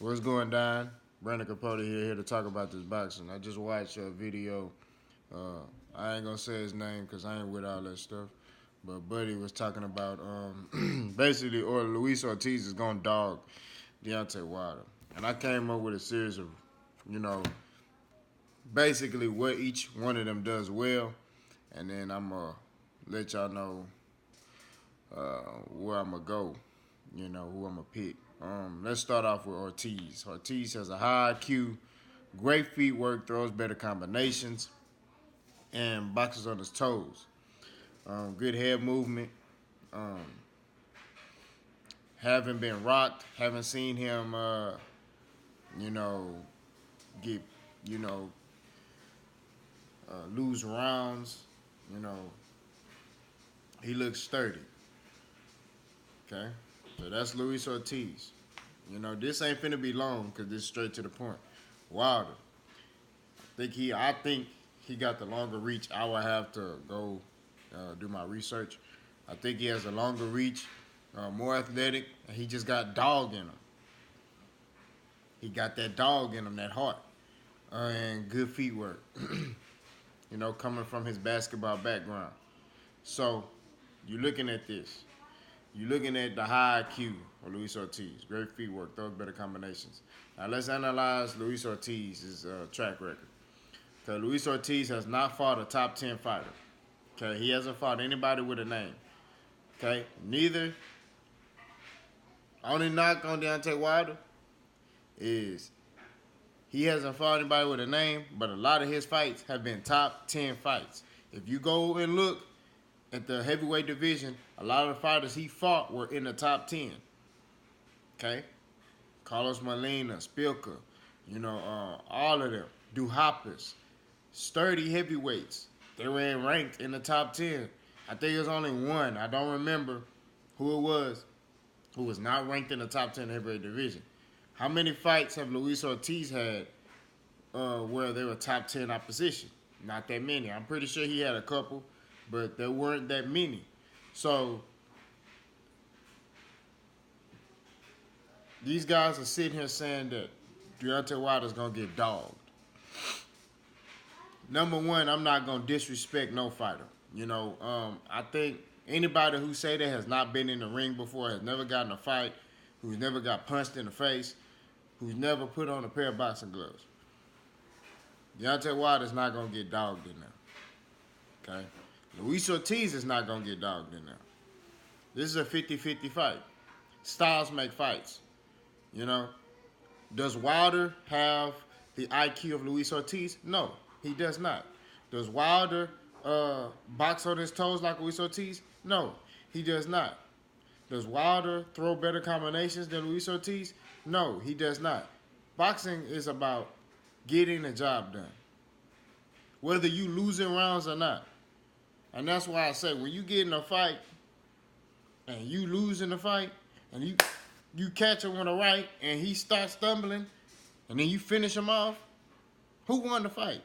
What's going down? Brandon Kpotie here to talk about this boxing. I just watched a video. I ain't gonna say his name because I ain't with all that stuff. But Buddy was talking about basically, or Luis Ortiz is gonna dog Deontay Wilder, and I came up with a series of, you know, basically what each one of them does well, and then I'm gonna let y'all know where I'm gonna go. You know who I'm gonna pick. Let's start off with Ortiz. Ortiz has a high IQ, great feet work, throws better combinations, and boxes on his toes. Good head movement. Um, haven't been rocked. Haven't seen him, you know, get, you know, lose rounds. You know, he looks sturdy. Okay, so that's Luis Ortiz. You know, this ain't finna be long because this is straight to the point. Wilder, I think he got the longer reach. I would have to go do my research. I think he has a longer reach, more athletic, and he just got dog in him. He got that dog in him, that heart, and good feet work. You know, coming from his basketball background. So, you're looking at this. You're looking at the high IQ of Luis Ortiz. Great feet work, those better combinations. Now let's analyze Luis Ortiz's track record. Okay, Luis Ortiz has not fought a top 10 fighter. Okay, he hasn't fought anybody with a name. Okay, only knock on Deontay Wilder is he hasn't fought anybody with a name, but a lot of his fights have been top 10 fights. If you go and look at the heavyweight division, a lot of the fighters he fought were in the top 10. Okay? Carlos Molina, Spilka, all of them. Duhaupas, sturdy heavyweights. They were ranked in the top 10. I think it was only one. I don't remember who it was who was not ranked in the top 10 heavyweight division. How many fights have Luis Ortiz had where they were top 10 opposition? Not that many. I'm pretty sure he had a couple, but there weren't that many. So these guys are sitting here saying that Deontay Wilder's going to get dogged. Number one, I'm not going to disrespect no fighter. I think anybody who say that has not been in the ring before, has never gotten a fight, who's never got punched in the face, who's never put on a pair of boxing gloves. Deontay Wilder's not going to get dogged in there. Okay? Luis Ortiz is not going to get dogged in there. This is a 50-50 fight. Styles make fights. Does Wilder have the IQ of Luis Ortiz? No, he does not. Does Wilder box on his toes like Luis Ortiz? No, he does not. Does Wilder throw better combinations than Luis Ortiz? No, he does not. Boxing is about getting the job done, whether you losing rounds or not. And that's why I say when you get in a fight and you lose in the fight and you catch him on the right and he starts stumbling and then you finish him off, who won the fight?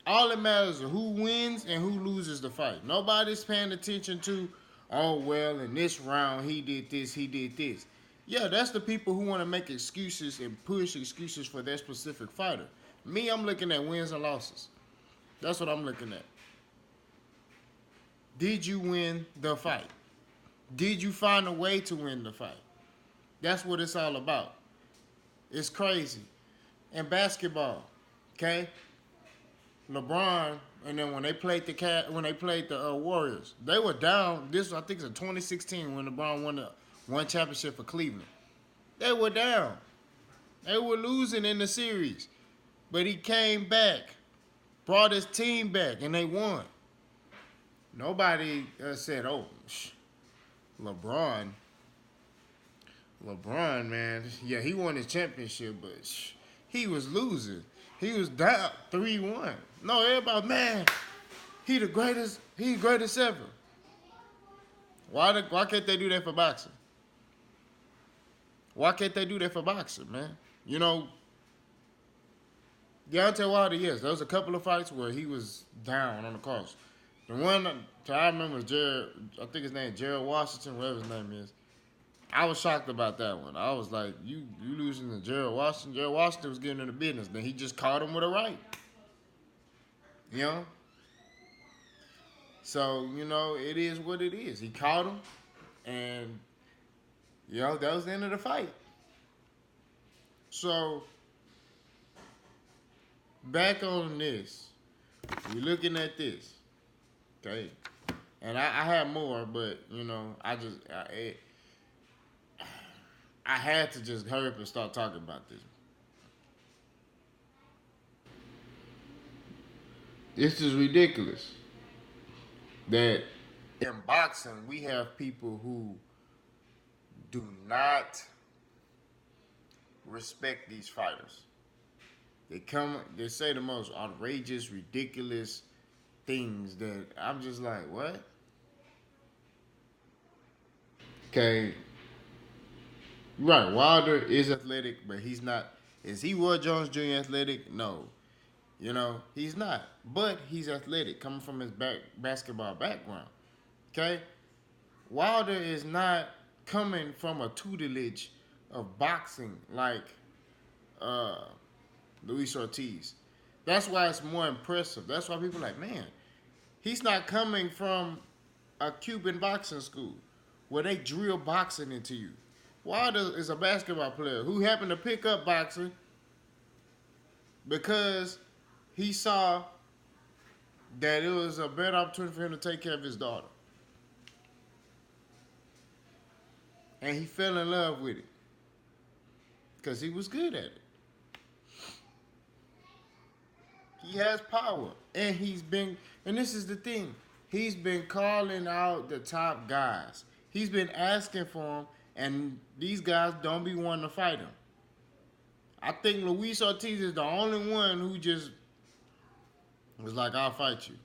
All that matters is who wins and who loses the fight. Nobody's paying attention to, oh, well, in this round he did this, he did this. Yeah, that's the people who want to make excuses and push excuses for their specific fighter. Me, I'm looking at wins and losses. That's what I'm looking at. Did you win the fight? Did you find a way to win the fight? That's what it's all about. It's crazy. In basketball, okay? LeBron, and then when they played the Warriors, they were down. I think it's in 2016 when LeBron won the one championship for Cleveland. They were down. They were losing in the series, but he came back, brought his team back, and they won. Nobody said, "Oh, LeBron, man, yeah, he won his championship, but he was losing. He was down 3-1. No, everybody, man, he the greatest. He the greatest ever. Why can't they do that for boxing? Why can't they do that for boxing, man? Deontay Wilder, yes, there was a couple of fights where he was down on the course. The one I remember was I think his name is Gerald Washington, whatever his name is. I was shocked about that one. I was like, you losing to Gerald Washington. Gerald Washington was getting in the business. Then he just caught him with a right. You know? So, it is what it is. He caught him, and, that was the end of the fight. So, back on this, we're looking at this, okay? And I have more, but, I had to just hurry up and start talking about this. This is ridiculous that in boxing we have people who do not respect these fighters. They say the most outrageous, ridiculous things that I'm just like, what? Okay. Right, Wilder is athletic, but he's not. Is he Roy Jones Jr. athletic? No. He's not. But he's athletic, coming from his basketball background. Okay? Wilder is not coming from a tutelage of boxing like Luis Ortiz. That's why it's more impressive. That's why people are like, man, he's not coming from a Cuban boxing school where they drill boxing into you. Wilder is a basketball player who happened to pick up boxing because he saw that it was a better opportunity for him to take care of his daughter. And he fell in love with it because he was good at it. He has power. And and this is the thing, he's been calling out the top guys. He's been asking for them, and these guys don't be wanting to fight him. I think Luis Ortiz is the only one who just was like, I'll fight you.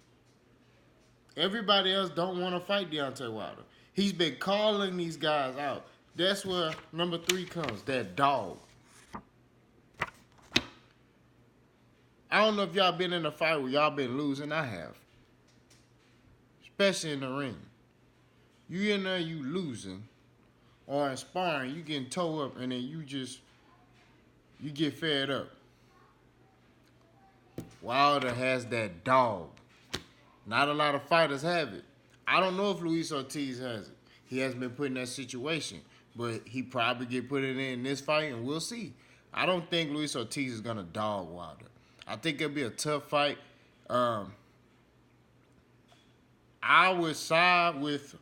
Everybody else don't want to fight Deontay Wilder. He's been calling these guys out. That's where number 3 comes, that dog. I don't know if y'all been in a fight where y'all been losing. I have. Especially in the ring. You in there, you losing. Or in sparring, you getting towed up, and then you get fed up. Wilder has that dog. Not a lot of fighters have it. I don't know if Luis Ortiz has it. He hasn't been put in that situation. But he probably get put in this fight, and we'll see. I don't think Luis Ortiz is going to dog Wilder. I think it'll be a tough fight. I would side with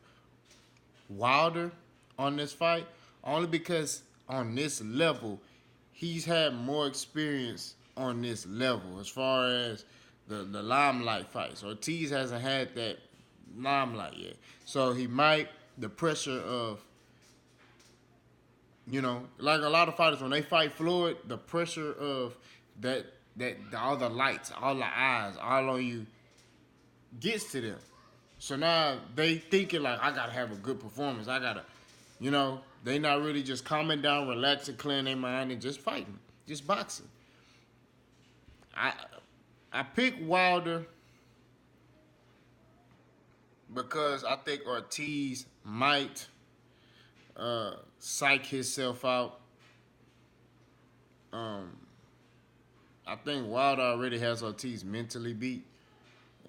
Wilder on this fight, only because on this level, he's had more experience on this level as far as the limelight fights. Ortiz hasn't had that limelight yet. So he might, the pressure of, like a lot of fighters, when they fight Floyd, the pressure of that all the lights, all the eyes, all on you gets to them. So now they thinking like, I gotta have a good performance. I gotta, they not really just calming down, relaxing, clearing their mind, and just fighting, just boxing. I picked Wilder because I think Ortiz might psych himself out. I think Wilder already has Ortiz mentally beat,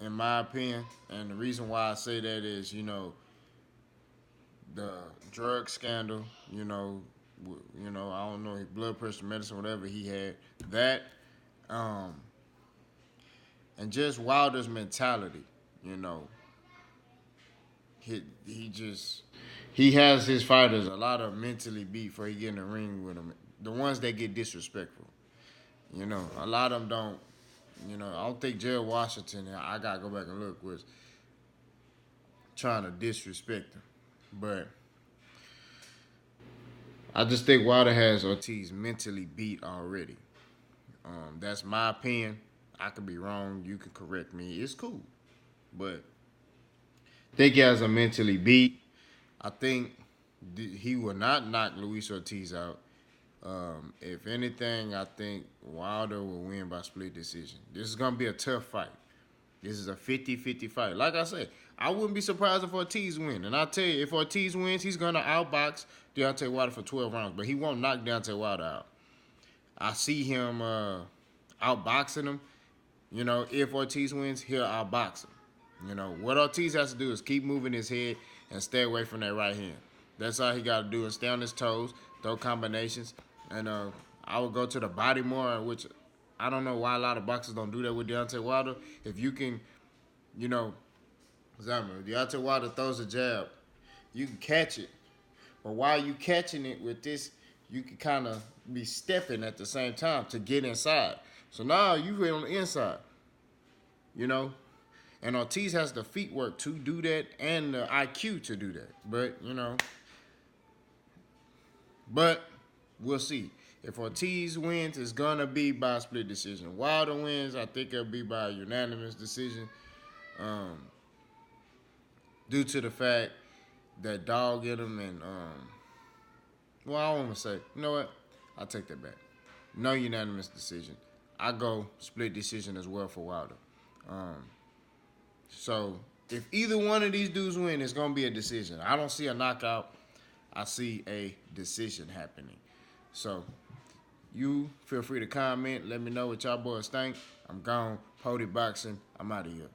in my opinion. And the reason why I say that is, the drug scandal, I don't know, his blood pressure medicine, whatever he had, that, and just Wilder's mentality, he has his fighters a lot of mentally beat before he get in the ring with them. The ones that get disrespectful. A lot of them don't. I don't think Gerald Washington, I got to go back and look, was trying to disrespect him. But I just think Wilder has Ortiz mentally beat already. That's my opinion. I could be wrong. You can correct me. It's cool. But I think he has a mentally beat. I think he will not knock Luis Ortiz out. If anything, I think Wilder will win by split decision. This is going to be a tough fight. This is a 50-50 fight. Like I said, I wouldn't be surprised if Ortiz win. And I'll tell you, if Ortiz wins, he's gonna outbox Deontay Wilder for 12 rounds, but he won't knock Deontay Wilder out. I see him outboxing him. You know, if Ortiz wins, he'll outbox him. You know, what Ortiz has to do is keep moving his head and stay away from that right hand. That's all he got to do, is stay on his toes, throw combinations. And I would go to the body more, which I don't know why a lot of boxers don't do that with Deontay Wilder. If you can, you know, Deontay Wilder throws a jab, you can catch it. But while you catching it with this, you can kind of be stepping at the same time to get inside. So now you really on the inside, you know. And Ortiz has the feet work to do that and the IQ to do that. But, you know, we'll see. If Ortiz wins, it's going to be by a split decision. Wilder wins, I think it'll be by a unanimous decision. Due to the fact that dog in him and, well, I don't want to say, you know what? I'll take that back. No unanimous decision. I go split decision as well for Wilder. So if either one of these dudes win, it's going to be a decision. I don't see a knockout. I see a decision happening. So you feel free to comment. Let me know what y'all boys think. I'm gone. Kpotie Boxing. I'm out of here.